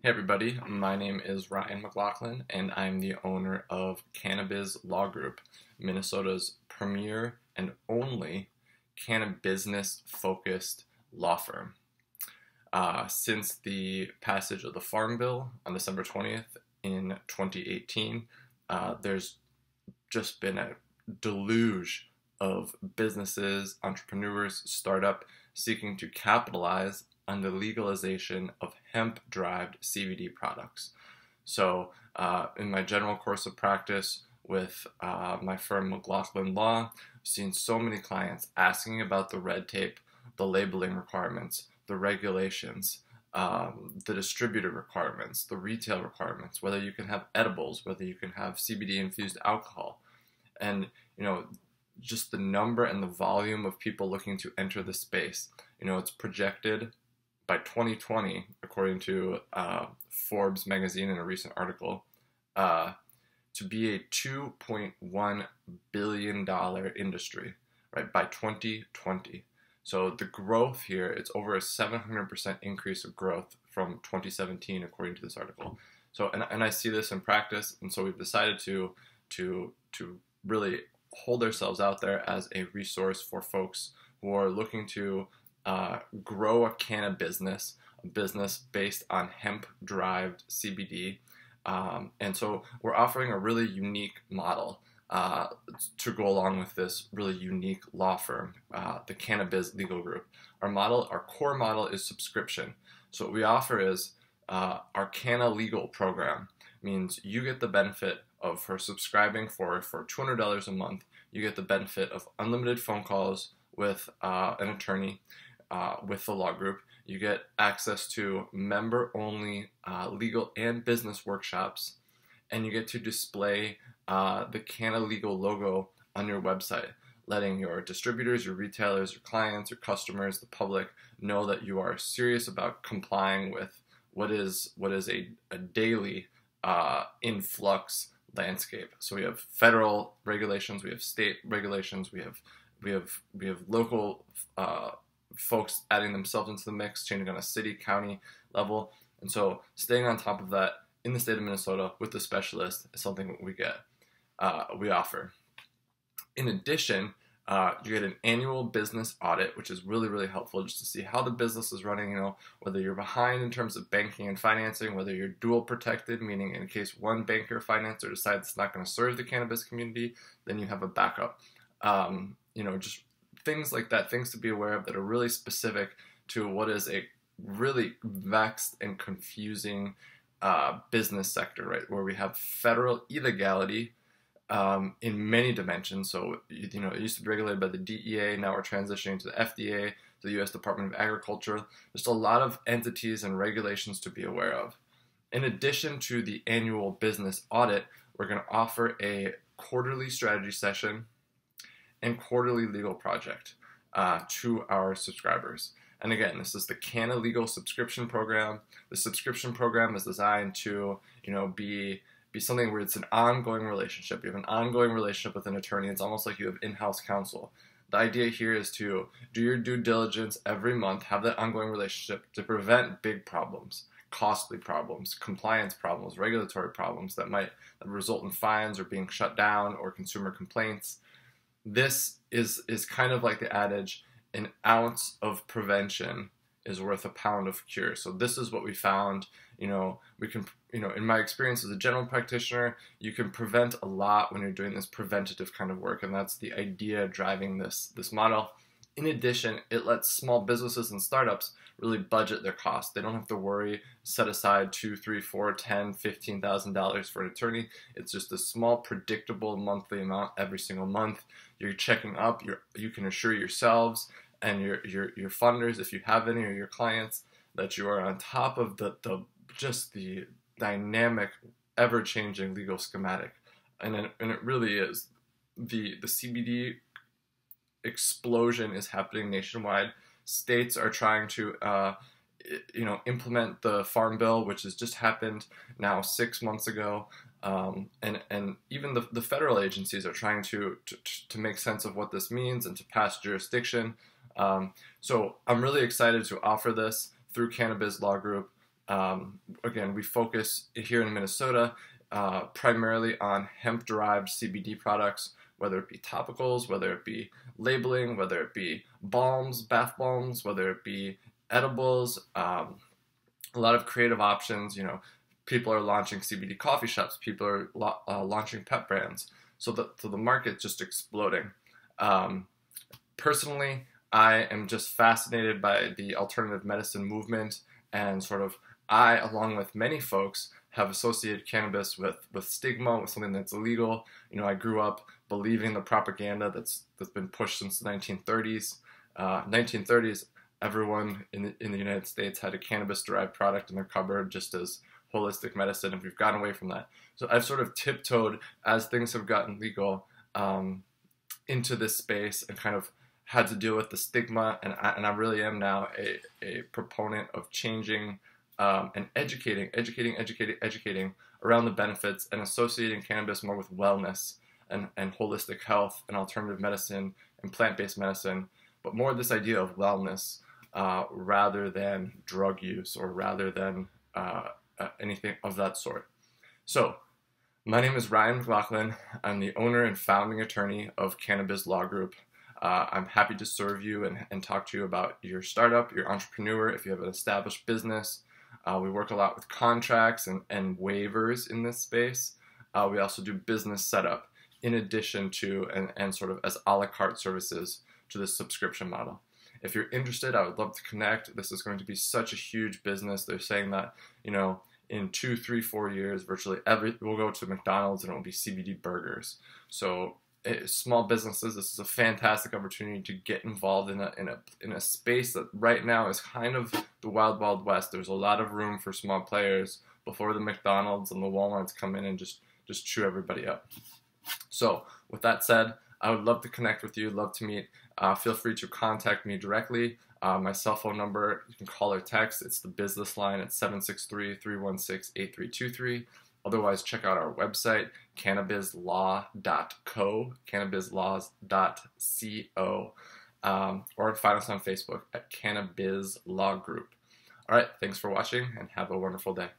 Hey everybody, my name is Ryan McLaughlin and I'm the owner of Cannabiz Law Group, Minnesota's premier and only cannabis focused law firm. Since the passage of the Farm Bill on December 20th in 2018, there's just been a deluge of businesses, entrepreneurs, startup seeking to capitalize on the legalization of hemp-derived CBD products. So, in my general course of practice with my firm McLaughlin Law, I've seen so many clients asking about the red tape, the labeling requirements, the regulations, the distributor requirements, the retail requirements, whether you can have edibles, whether you can have CBD infused alcohol, and just the number and the volume of people looking to enter the space. It's projected by 2020, according to Forbes magazine in a recent article, to be a $2.1 billion industry, right, by 2020. So the growth here, it's over a 700% increase of growth from 2017, according to this article. So, and I see this in practice, and so we've decided to really hold ourselves out there as a resource for folks who are looking to grow a cannabis business, a business based on hemp-derived CBD. And so we're offering a really unique model to go along with this really unique law firm, the Cannabiz Legal Group. Our core model is subscription. So what we offer is our Canna Legal program. Means you get the benefit of, for subscribing for $200 a month, you get the benefit of unlimited phone calls with an attorney, with the law group. You get access to member-only legal and business workshops, and you get to display the Canna Legal logo on your website, letting your distributors, your retailers, your clients, your customers, the public know that you are serious about complying with what is a daily influx landscape. So we have federal regulations, we have state regulations, we have local folks adding themselves into the mix, changing on a city, county level. And so staying on top of that in the state of Minnesota with the specialist is something we offer. In addition, you get an annual business audit, which is really, really helpful just to see how the business is running, whether you're behind in terms of banking and financing, whether you're dual protected, meaning in case one banker or financer decides it's not going to serve the cannabis community, then you have a backup. Just things like that, things to be aware of that are really specific to what is a really vexed and confusing business sector, right? Where we have federal illegality in many dimensions. So, it used to be regulated by the DEA. Now we're transitioning to the FDA, to the U.S. Department of Agriculture. There's a lot of entities and regulations to be aware of. In addition to the annual business audit, we're going to offer a quarterly strategy session and quarterly legal project to our subscribers. And again, this is the Canna Legal subscription program. The subscription program is designed to, be something where it's an ongoing relationship. You have an ongoing relationship with an attorney. It's almost like you have in-house counsel. The idea here is to do your due diligence every month, have that ongoing relationship to prevent big problems, costly problems, compliance problems, regulatory problems that might result in fines or being shut down or consumer complaints. This is kind of like the adage, an ounce of prevention is worth a pound of cure. So this is what we found. We can, in my experience as a general practitioner, you can prevent a lot when you're doing this preventative kind of work, and that's the idea driving this model. In addition, it lets small businesses and startups really budget their costs. They don't have to worry, set aside $2,000, $3,000, $4,000, $10,000, $15,000 for an attorney. It's just a small, predictable monthly amount every single month. You're checking up. You can assure yourselves and your funders, if you have any, or your clients, that you are on top of the dynamic, ever-changing legal schematic, and it really is. The CBD explosion is happening nationwide. States are trying to implement the Farm Bill, which has just happened now 6 months ago, and even the federal agencies are trying to make sense of what this means and to pass jurisdiction. So I'm really excited to offer this through Cannabiz Law Group. Again, we focus here in Minnesota primarily on hemp-derived CBD products, whether it be topicals, whether it be labeling, whether it be balms, bath bombs, whether it be edibles, a lot of creative options. People are launching CBD coffee shops, people are launching pet brands, so the market's just exploding. Personally, I am just fascinated by the alternative medicine movement, and sort of I, along with many folks, have associated cannabis with stigma, with something that's illegal. I grew up believing the propaganda that's been pushed since the 1930s. 1930s, everyone in the United States had a cannabis-derived product in their cupboard just as holistic medicine, and we've gotten away from that. So I've sort of tiptoed as things have gotten legal into this space and kind of had to deal with the stigma, and I really am now a proponent of changing and educating around the benefits and associating cannabis more with wellness and holistic health and alternative medicine and plant-based medicine, but more this idea of wellness rather than drug use or rather than anything of that sort. So, my name is Ryan McLaughlin. I'm the owner and founding attorney of Cannabiz Law Group. I'm happy to serve you and talk to you about your startup, your entrepreneur, if you have an established business. We work a lot with contracts and waivers in this space. We also do business setup in addition to and sort of as a la carte services to this subscription model. If you're interested, I would love to connect. This is going to be such a huge business. They're saying that, in 2, 3, 4 years, virtually we'll go to McDonald's and it will be CBD burgers. So small businesses, this is a fantastic opportunity to get involved in a space that right now is kind of the wild, wild west. There's a lot of room for small players before the McDonald's and the Walmarts come in and just chew everybody up. So with that said, I would love to connect with you, love to meet. Feel free to contact me directly. My cell phone number, you can call or text. It's the business line at 763-316-8323. Otherwise, check out our website, cannabizlaw.co, cannabizlaws.co, or find us on Facebook at Cannabiz Law Group. All right, thanks for watching and have a wonderful day.